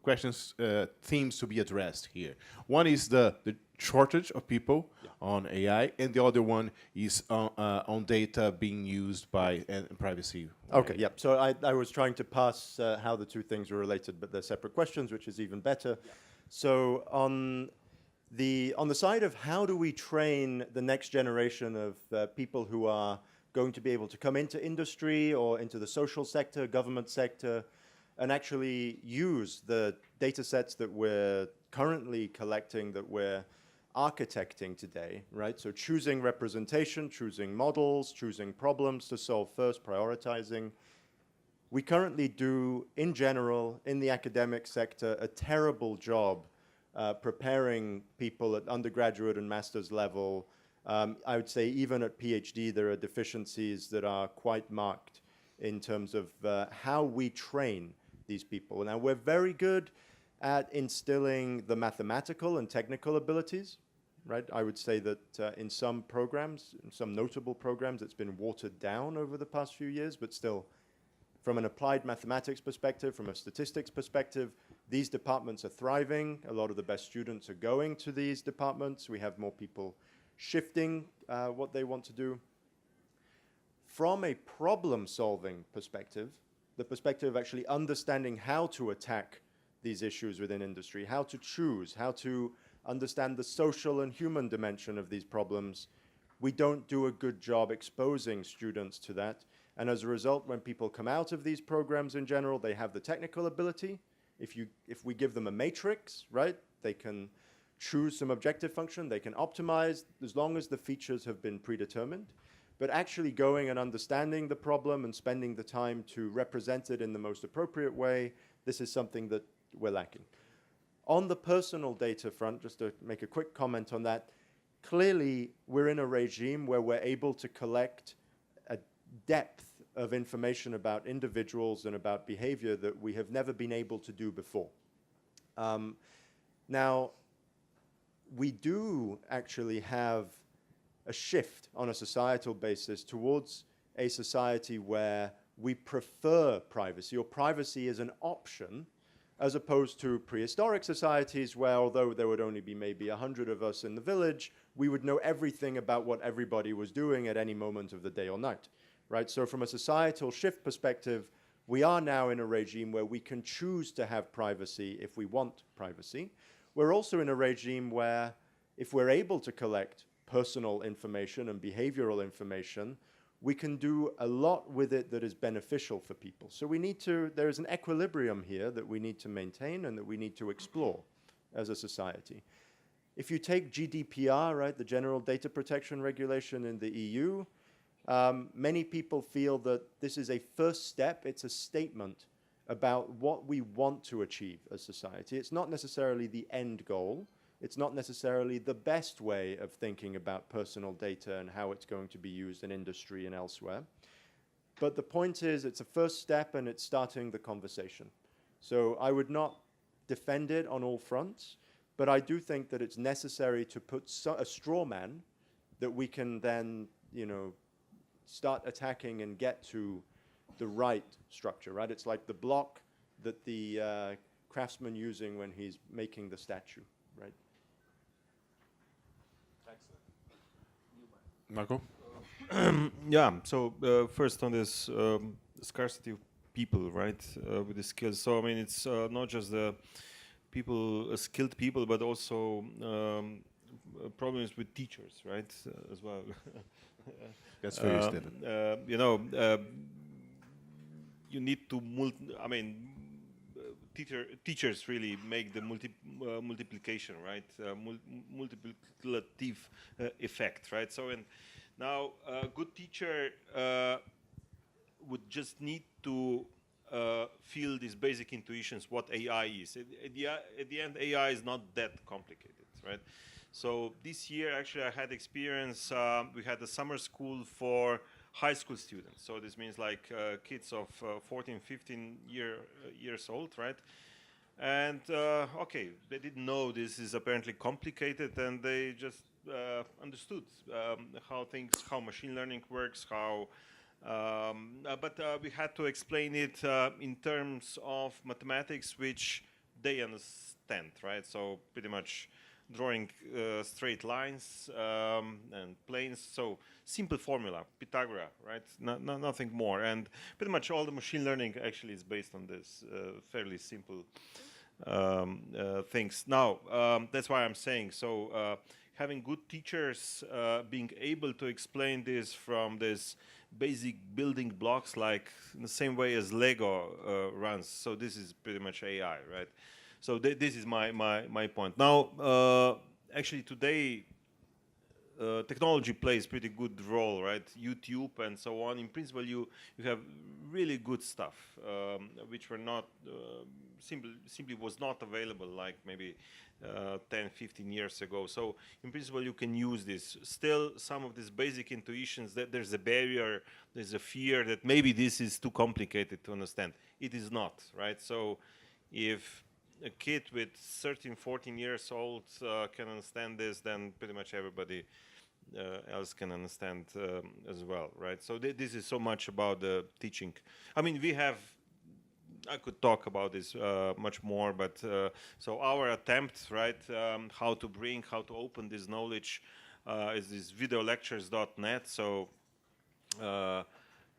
questions, themes to be addressed here. One is the shortage of people on AI, and the other one is on data being used by privacy. Okay, yeah. So I was trying to pass how the 2 things were related, but they're separate questions, which is even better. Yeah. So on the side of how do we train the next generation of people who are going to be able to come into industry or into the social sector, government sector, and actually use the data sets that we're currently collecting, that we're architecting today, right? So choosing representation, choosing models, choosing problems to solve first, prioritizing. We currently do, in general, in the academic sector, a terrible job preparing people at undergraduate and master's level. I would say even at PhD, there are deficiencies that are quite marked in terms of how we train these people. Now, we're very good at instilling the mathematical and technical abilities, right? I would say that in some programs, in some notable programs, it's been watered down over the past few years, but still, from an applied mathematics perspective, from a statistics perspective, these departments are thriving. A lot of the best students are going to these departments. We have more people shifting what they want to do. From a problem-solving perspective, the perspective of actually understanding how to attack these issues within industry, how to choose, how to understand the social and human dimension of these problems, we don't do a good job exposing students to that. And as a result, when people come out of these programs in general, they have the technical ability. If we give them a matrix, right, they can choose some objective function, they can optimize as long as the features have been predetermined. But actually going and understanding the problem and spending the time to represent it in the most appropriate way, this is something that we're lacking. On the personal data front, just to make a quick comment on that, clearly we're in a regime where we're able to collect a depth of information about individuals and about behavior that we have never been able to do before. Now, we do actually have a shift on a societal basis towards a society where we prefer privacy, or privacy is an option, as opposed to prehistoric societies where, although there would only be maybe 100 of us in the village, we would know everything about what everybody was doing at any moment of the day or night, right? So from a societal shift perspective, we are now in a regime where we can choose to have privacy if we want privacy. We're also in a regime where if we're able to collect personal information and behavioral information, we can do a lot with it that is beneficial for people. So there is an equilibrium here that we need to maintain and that we need to explore as a society. If you take GDPR, right, the General Data Protection Regulation in the EU, many people feel that this is a first step, it's a statement about what we want to achieve as society. It's not necessarily the end goal. It's not necessarily the best way of thinking about personal data and how it's going to be used in industry and elsewhere. But the point is, it's a first step and it's starting the conversation. So I would not defend it on all fronts, but I do think that it's necessary to put a straw man that we can then, start attacking and get to the right structure, right? It's like the block that the craftsman using when he's making the statue, right? Marco? Yeah. So first on this scarcity of people, right, with the skills. So I mean, it's not just the people, skilled people, but also problems with teachers, right, as well. That's for you, Stephen. You know, you need to I mean, teachers really make the multiplication, right? Multiplicative effect, right? So, and now a good teacher would just need to feel these basic intuitions what AI is. At the end, AI is not that complicated, right? So this year, actually, I had experience. We had a summer school for high school students. So this means like kids of 14, 15 years old, right? And okay, they didn't know this is apparently complicated, and they just understood how machine learning works, but we had to explain it in terms of mathematics, which they understand, right? So pretty much drawing straight lines and planes. So simple formula, Pythagoras, right? Nothing more. And pretty much all the machine learning actually is based on this fairly simple things. Now, that's why I'm saying, so having good teachers being able to explain this from this basic building blocks, like in the same way as Lego runs. So this is pretty much AI, right? So this is my point. Now, actually today, technology plays pretty good role, right? YouTube and so on. In principle, you have really good stuff, which were not simply was not available like maybe 10, 15 years ago. So in principle, you can use this. Still, some of these basic intuitions, that there's a barrier, there's a fear that maybe this is too complicated to understand. It is not, right? So if a kid with 13, 14 years old can understand this, then pretty much everybody else can understand as well, right? So this is so much about the teaching. I mean, I could talk about this much more, but so our attempt, right, how to open this knowledge is this videolectures.net. So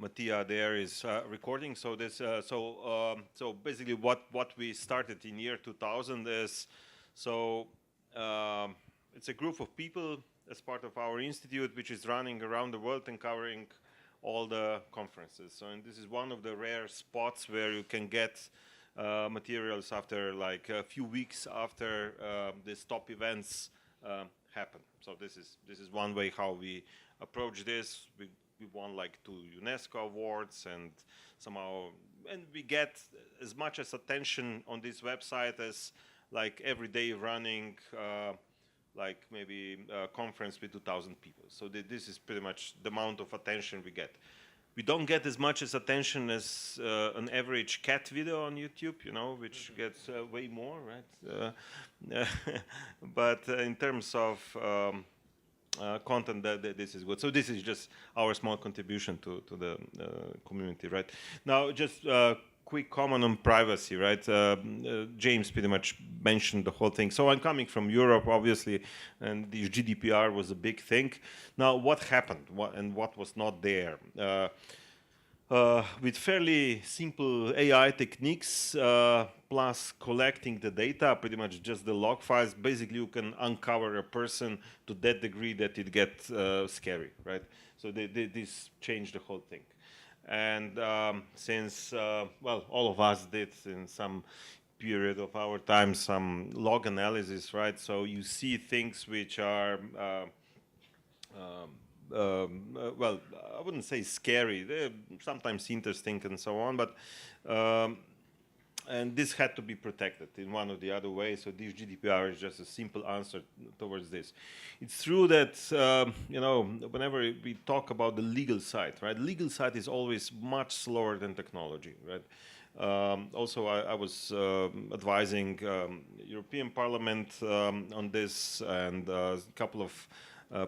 Mattia there is recording. So this, so basically what we started in year 2000 is, so it's a group of people as part of our institute, which is running around the world and covering all the conferences. So, and this is one of the rare spots where you can get materials after like a few weeks after these top events happen. So this is one way how we approach this. We won like 2 UNESCO awards, and somehow, and we get as much as attention on this website as like every day running like maybe a conference with 2,000 people. So this is pretty much the amount of attention we get. We don't get as much as attention as an average cat video on YouTube, you know, which gets way more, right? But in terms of content, this is good. So this is just our small contribution to the community, right? Now, just quick comment on privacy, right? James pretty much mentioned the whole thing. So I'm coming from Europe, obviously, and the GDPR was a big thing. Now, what happened and what was not there? With fairly simple AI techniques, plus collecting the data, pretty much just the log files, basically you can uncover a person to that degree that it gets scary, right? So this changed the whole thing. And since, well, all of us did in some period of our time some log analysis, right? So you see things which are, well, I wouldn't say scary, they're sometimes interesting and so on, but, and this had to be protected in one or the other way, so this GDPR is just a simple answer towards this. It's true that, you know, whenever we talk about the legal side, right, legal side is always much slower than technology, right? Also, I was advising European Parliament on this, and a couple of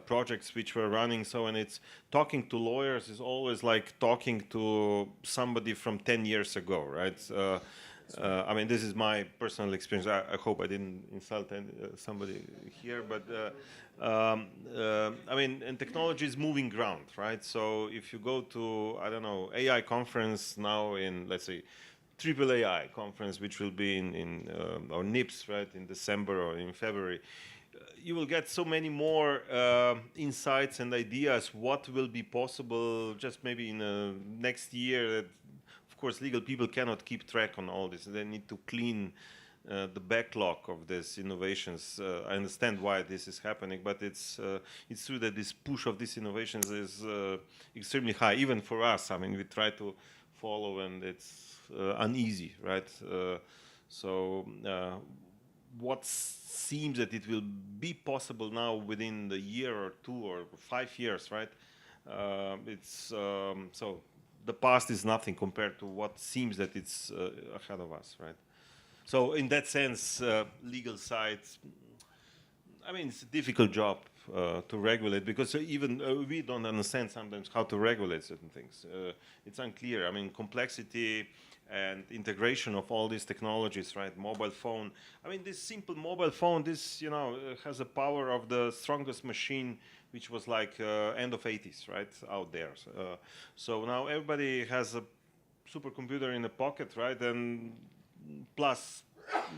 projects which were running. So, and it's talking to lawyers is always like talking to somebody from 10 years ago, right? I mean, this is my personal experience. I hope I didn't insult somebody here, but I mean, and technology is moving ground, right? So if you go to, I don't know, AI conference now in, let's say, Triple AI conference, which will be in or NIPS, right, in December or in February, you will get so many more insights and ideas what will be possible just maybe in next year. That, of course, legal people cannot keep track on all this. They need to clean the backlog of these innovations. I understand why this is happening, but it's true that this push of these innovations is extremely high, even for us. I mean, we try to follow, and it's uneasy, right? What seems that it will be possible now within the year or 2 or 5 years, right? So the past is nothing compared to what seems that it's ahead of us, right? So in that sense, legal side, I mean, it's a difficult job to regulate, because even we don't understand sometimes how to regulate certain things. It's unclear. I mean, complexity and integration of all these technologies, right? Mobile phone. I mean, this simple mobile phone, this, you know, has a power of the strongest machine, which was like end of 80s, right, out there. So now everybody has a supercomputer in the pocket, right? And plus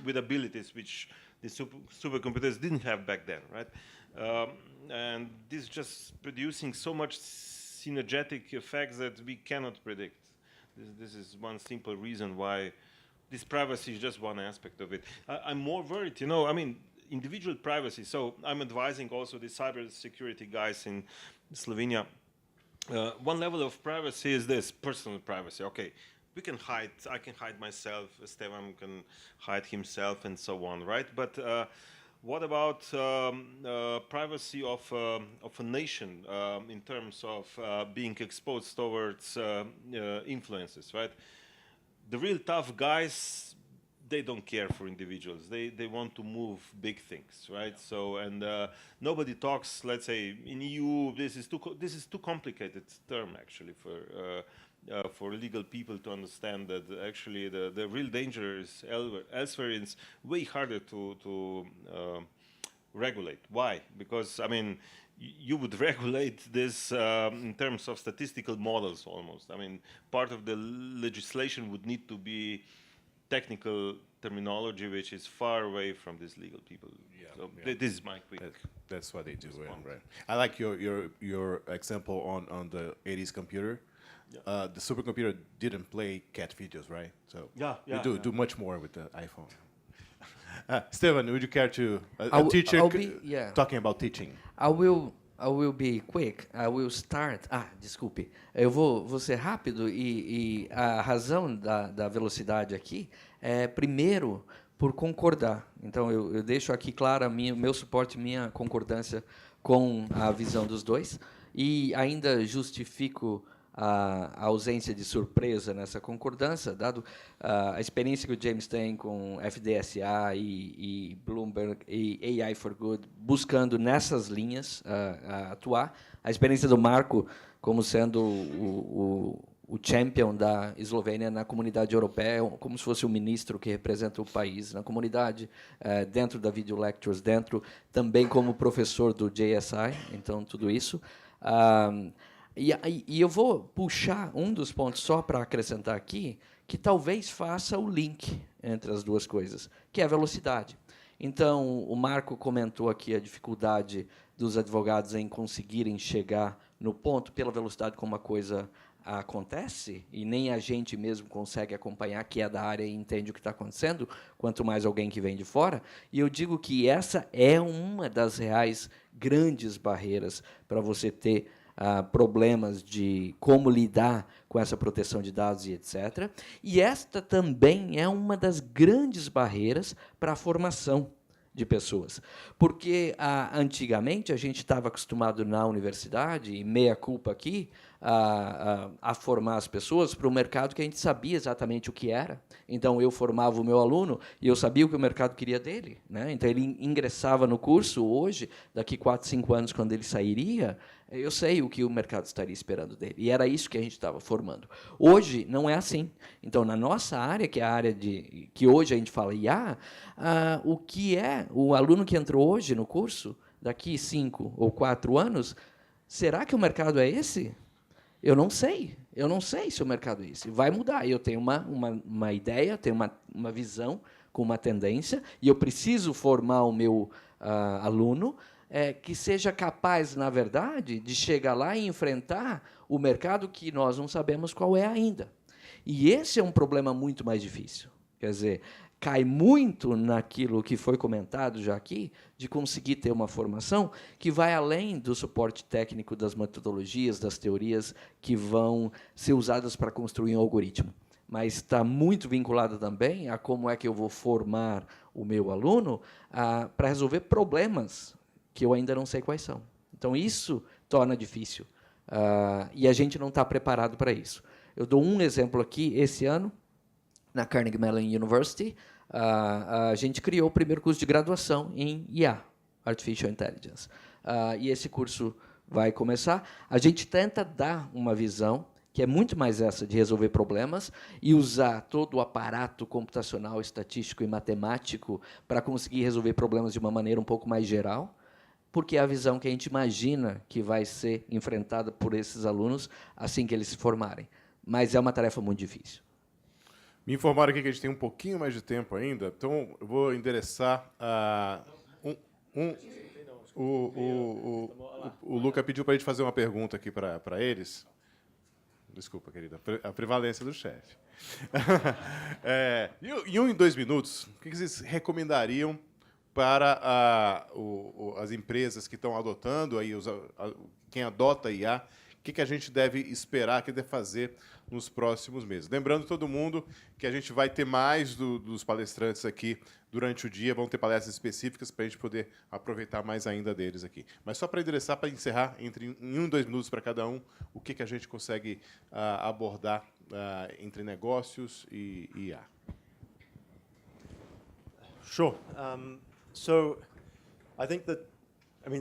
with abilities which the supercomputers didn't have back then, right? And this is just producing so much synergetic effects that we cannot predict. This is one simple reason why this privacy is just one aspect of it. I'm more worried, you know, I mean, individual privacy. So I'm advising also the cybersecurity guys in Slovenia. One level of privacy is this, personal privacy. Okay, we can hide, I can hide myself, Esteban can hide himself and so on, right? But what about privacy of a nation in terms of being exposed towards influences, right? The real tough guys, they don't care for individuals. They want to move big things, right? So, and nobody talks, let's say, in EU, this is too complicated term, actually, for legal people to understand that actually the real danger is elsewhere. It's way harder to regulate. Why? Because, I mean, you would regulate this in terms of statistical models almost. I mean, part of the legislation would need to be technical terminology, which is far away from these legal people. Yeah, so yeah. this is my quick. That's what they do, right? I like your example on the 80s computer. Yeah. The supercomputer didn't play cat videos, right? So you do much more with the iPhone. Esteban, would you care to a teacher talking about teaching? I will be quick. I will start. Desculpe. Eu vou ser rápido e a razão da velocidade aqui é, primeiro, por concordar. Então, eu deixo aqui claro meu suporte, minha concordância com a visão dos dois, e ainda justifico a ausência de surpresa nessa concordância, dado a experiência que o James tem com FDSA e Bloomberg e AI for Good, buscando nessas linhas atuar. A experiência do Marco como sendo o champion da Eslovênia na comunidade europeia, como se fosse o ministro que representa o país na comunidade, dentro da Video Lectures, também como professor do JSI, então tudo isso. E eu vou puxar um dos pontos só para acrescentar aqui, que talvez faça o link entre as duas coisas, que é a velocidade. Então, o Marco comentou aqui a dificuldade dos advogados em conseguirem chegar no ponto pela velocidade como a coisa acontece, e nem a gente mesmo consegue acompanhar, que é da área e entende o que está acontecendo, quanto mais alguém que vem de fora. E eu digo que essa é uma das reais grandes barreiras para você ter problemas de como lidar com essa proteção de dados e etc. E esta também é uma das grandes barreiras para a formação de pessoas. Porque, antigamente, a gente estava acostumado na universidade, e meia culpa aqui, a formar as pessoas para um mercado que a gente sabia exatamente o que era. Então, eu formava o meu aluno e eu sabia o que o mercado queria dele, né? Então, ele ingressava no curso hoje, daqui 4, 5 anos, quando ele sairia, Eu sei o que o mercado estaria esperando dele. E era isso que a gente estava formando. Hoje, não é assim. Então, na nossa área, que é a área que hoje a gente fala IA, o que é o aluno que entrou hoje no curso, daqui 5 ou 4 anos, será que o mercado é esse? Eu não sei. Eu não sei se o mercado é esse. Vai mudar. Eu tenho uma ideia, tenho uma visão com uma tendência, e eu preciso formar o meu aluno que seja capaz, na verdade, de chegar lá e enfrentar o mercado que nós não sabemos qual é ainda. E esse é um problema muito mais difícil. Quer dizer, cai muito naquilo que foi comentado já aqui, de conseguir ter uma formação que vai além do suporte técnico das metodologias, das teorias que vão ser usadas para construir um algoritmo. Mas está muito vinculado também a como é que eu vou formar o meu aluno para resolver problemas que eu ainda não sei quais são. Então, isso torna difícil. E a gente não está preparado para isso. Eu dou um exemplo aqui. Esse ano, na Carnegie Mellon University, a gente criou o primeiro curso de graduação em IA, Artificial Intelligence. E esse curso vai começar. A gente tenta dar uma visão que é muito mais essa de resolver problemas e usar todo o aparato computacional, estatístico e matemático para conseguir resolver problemas de uma maneira um pouco mais geral, porque é a visão que a gente imagina que vai ser enfrentada por esses alunos assim que eles se formarem. Mas é uma tarefa muito difícil. Me informaram aqui que a gente tem um pouquinho mais de tempo ainda, então eu vou endereçar o Luca pediu para a gente fazer uma pergunta aqui para eles. Desculpa, querida, a prevalência do chefe. Em 2 minutos, o que vocês recomendariam para as empresas que estão adotando, aí, quem adota IA, o que a gente deve esperar, o que deve fazer nos próximos meses? Lembrando todo mundo que a gente vai ter mais dos palestrantes aqui durante o dia, vão ter palestras específicas para a gente poder aproveitar mais ainda deles aqui. Mas só para endereçar, para encerrar, em 1 e 2 minutos para cada um, o que a gente consegue abordar entre negócios e IA. Sure. So I think that,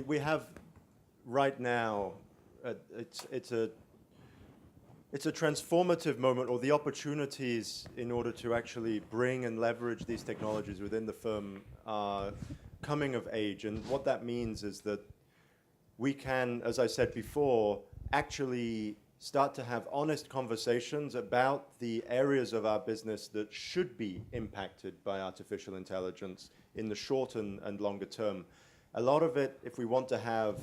we have right now, it's a transformative moment, or the opportunities in order to actually bring and leverage these technologies within the firm are coming of age. And what that means is that we can, as I said before, actually start to have honest conversations about the areas of our business that should be impacted by artificial intelligence in the short and longer term. A lot of it, if we want to have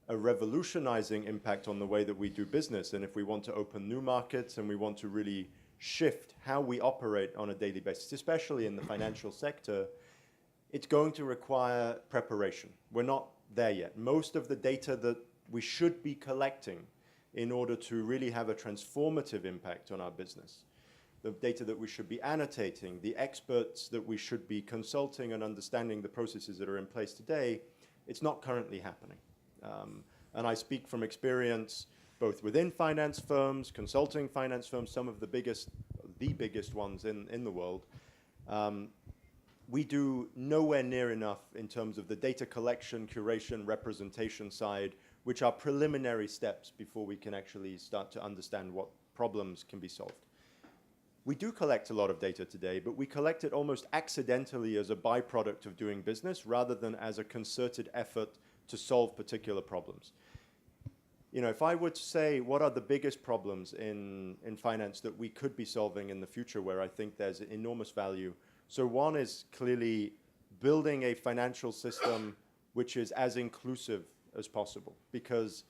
a revolutionizing impact on the way that we do business, and if we want to open new markets and we want to really shift how we operate on a daily basis, especially in the financial sector, it's going to require preparation. We're not there yet. Most of the data that we should be collecting in order to really have a transformative impact on our business, the data that we should be annotating, the experts that we should be consulting and understanding the processes that are in place today, it's not currently happening. And I speak from experience both within finance firms, consulting finance firms, some of the biggest ones in the world. We do nowhere near enough in terms of the data collection, curation, representation side, which are preliminary steps before we can actually start to understand what problems can be solved. We do collect a lot of data today, but we collect it almost accidentally as a byproduct of doing business rather than as a concerted effort to solve particular problems. If I were to say what are the biggest problems in finance that we could be solving in the future where I think there's enormous value. So one is clearly building a financial system which is as inclusive as possible, because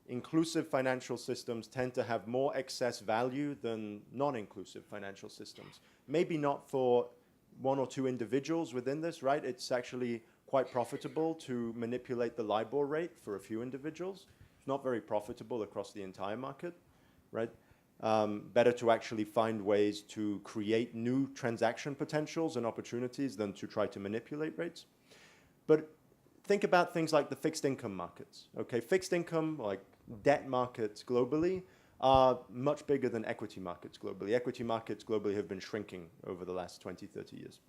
inclusive financial systems tend to have more excess value than non-inclusive financial systems. Maybe not for 1 or 2 individuals within this, right? It's actually quite profitable to manipulate the LIBOR rate for a few individuals. It's not very profitable across the entire market, right? Better to actually find ways to create new transaction potentials and opportunities than to try to manipulate rates. But think about things like the fixed income markets, okay? Fixed income, like debt markets globally, are much bigger than equity markets globally. Equity markets globally have been shrinking over the last 20, 30 years.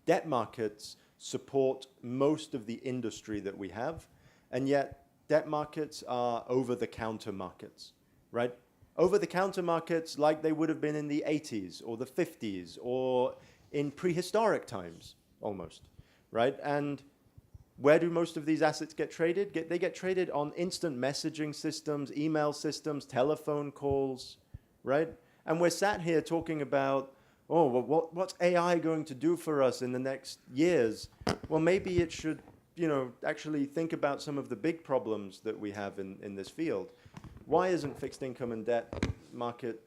Debt markets support most of the industry that we have, and yet debt markets are over-the-counter markets, right? Over-the-counter markets like they would have been in the 80s or the 50s or in prehistoric times, almost, right? And where do most of these assets get traded? They get traded on instant messaging systems, email systems, telephone calls, right? And we're sat here talking about, oh, well, what's AI going to do for us in the next years? Well, maybe it should, you know, actually think about some of the big problems that we have in this field. Why isn't fixed income and debt market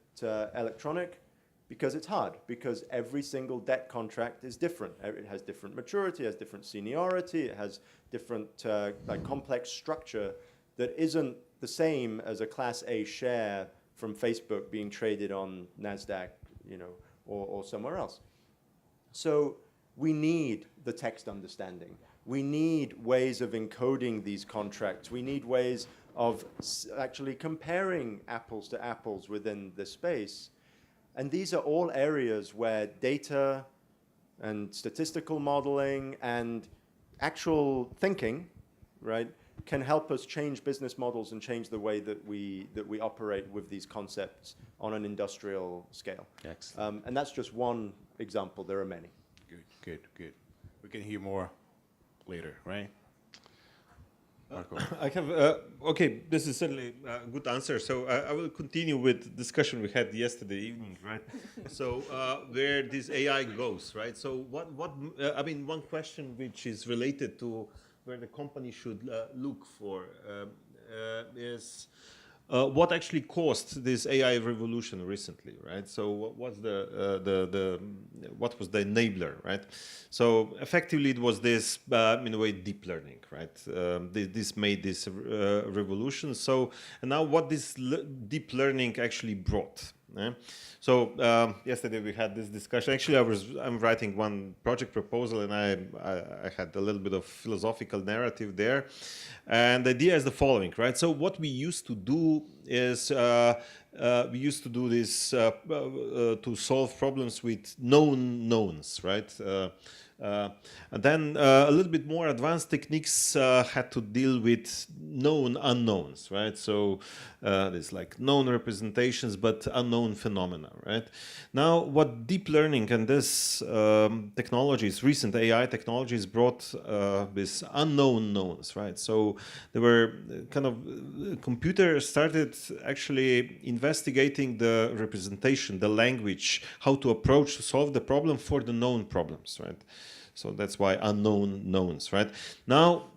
electronic? Because it's hard, because every single debt contract is different. It has different maturity, it has different seniority, it has different like complex structure that isn't the same as a Class A share from Facebook being traded on NASDAQ, you know, or somewhere else. So we need the text understanding. We need ways of encoding these contracts. We need ways of actually comparing apples to apples within this space. And these are all areas where data and statistical modeling and actual thinking, right, can help us change business models and change the way that we operate with these concepts on an industrial scale. Excellent. And that's just one example. There are many. Good. We can hear more later, right? Marco. I have, okay, this is certainly a good answer. So I will continue with the discussion we had yesterday evening, right? So where this AI goes, right? So I mean, one question which is related to where the company should look for is what actually caused this AI revolution recently, right? So what was what was the enabler, right? So effectively, it was this, in a way, deep learning, right? This made this revolution. So and now, what this deep learning actually brought. So yesterday we had this discussion. Actually, I'm writing one project proposal, and I had a little bit of philosophical narrative there. And the idea is the following, right? So what we used to do is we used to do this to solve problems with known knowns, right? And then a little bit more advanced techniques had to deal with known unknowns, right? So there's like known representations, but unknown phenomena, right? Now, what deep learning and this technologies, recent AI technologies brought this unknown knowns, right? So there were kind of, computers started actually investigating the representation, the language, how to approach to solve the problem for the known problems, right? So that's why unknown knowns, right? Now,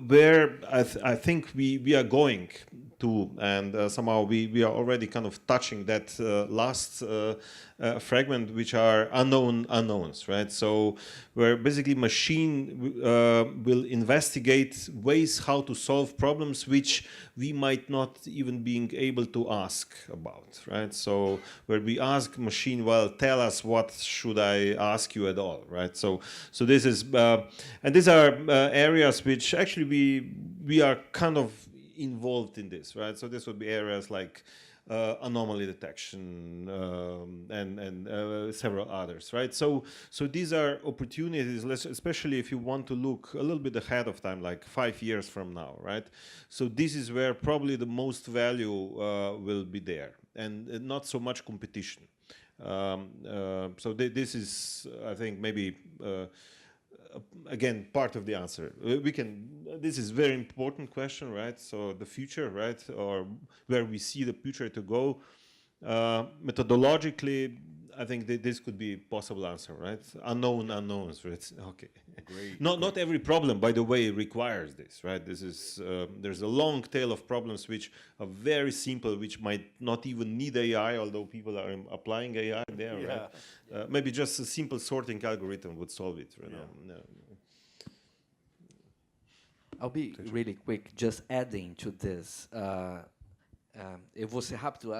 where I think we are going to, and somehow we are already kind of touching that last fragment, which are unknown unknowns, right? So where basically machine will investigate ways how to solve problems which we might not even being able to ask about, right? So where we ask machine, well, tell us what should I ask you at all, right? So this is, and these are areas which actually we are kind of involved in this, right? So this would be areas like anomaly detection and several others, right? So these are opportunities, especially if you want to look a little bit ahead of time, like 5 years from now, right? So this is where probably the most value will be there, and not so much competition. So this is, I think, maybe again part of the answer. This is very important question, right? So the future, right, or where we see the future to go, methodologically, I think that this could be a possible answer, right? Unknown unknowns, right? Okay. Great. Not every problem, by the way, requires this, right? This is there's a long tail of problems which are very simple, which might not even need AI, although people are applying AI there, Yeah. right? Maybe just a simple sorting algorithm would solve it, right? No. I'll be really quick, just adding to this. Eu vou ser rápido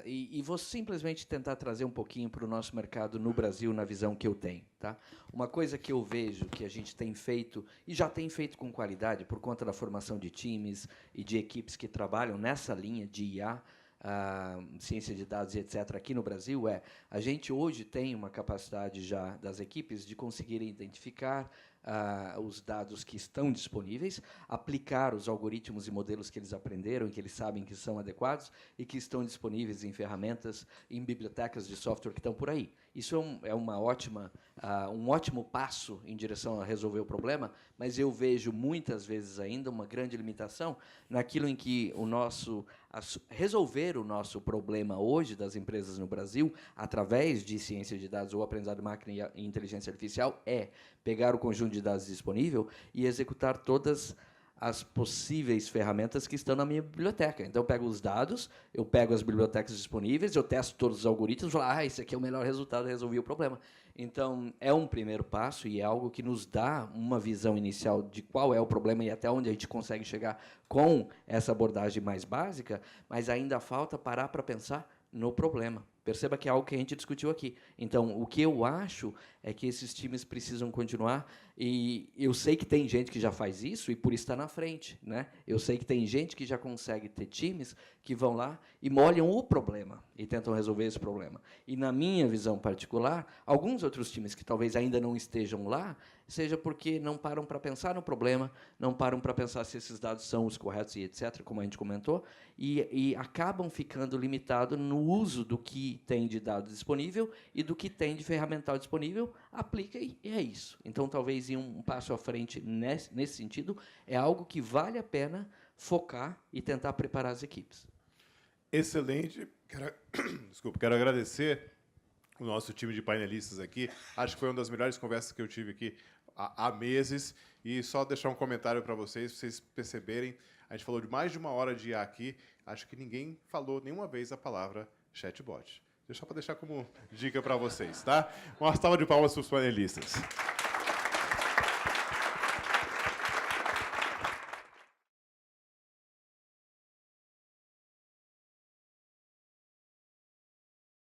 e vou simplesmente tentar trazer um pouquinho para o nosso mercado no Brasil, na visão que eu tenho. Tá? Uma coisa que eu vejo que a gente tem feito, e já tem feito com qualidade, por conta da formação de times e de equipes que trabalham nessa linha de IA, ciência de dados e etc. aqui no Brasil, a gente hoje tem uma capacidade já das equipes de conseguirem identificar os dados que estão disponíveis, aplicar os algoritmos e modelos que eles aprenderam e que eles sabem que são adequados e que estão disponíveis em ferramentas, em bibliotecas de software que estão por aí. Isso é um ótimo passo em direção a resolver o problema, mas eu vejo muitas vezes ainda uma grande limitação naquilo em que resolver o nosso problema hoje das empresas no Brasil, através de ciência de dados ou aprendizado de máquina e inteligência artificial, é pegar o conjunto de dados disponível e executar todas as possíveis ferramentas que estão na minha biblioteca. Então, eu pego os dados, eu pego as bibliotecas disponíveis, eu testo todos os algoritmos, falo, esse aqui é o melhor resultado, resolvi o problema. Então, é um primeiro passo e é algo que nos dá uma visão inicial de qual é o problema e até onde a gente consegue chegar com essa abordagem mais básica, mas ainda falta parar para pensar no problema. Perceba que é algo que a gente discutiu aqui. Então, o que eu acho é que esses times precisam continuar, e eu sei que tem gente que já faz isso e por isso está na frente, né? Eu sei que tem gente que já consegue ter times que vão lá e molham o problema e tentam resolver esse problema. E, na minha visão particular, alguns outros times que talvez ainda não estejam lá, seja porque não param para pensar no problema, não param para pensar se esses dados são os corretos e etc., como a gente comentou, e acabam ficando limitados no uso do que tem de dado disponível e do que tem de ferramental disponível, aplica e é isso. Então, talvez ir um passo à frente nesse sentido é algo que vale a pena focar e tentar preparar as equipes. Excelente. Quero agradecer o nosso time de painelistas aqui. Acho que foi uma das melhores conversas que eu tive aqui há meses. E só deixar um comentário para vocês perceberem. A gente falou de mais de 1 hora de IA aqui. Acho que ninguém falou nenhuma vez a palavra chatbot. Só para deixar como dica para vocês, tá? Uma salva de palmas para os panelistas.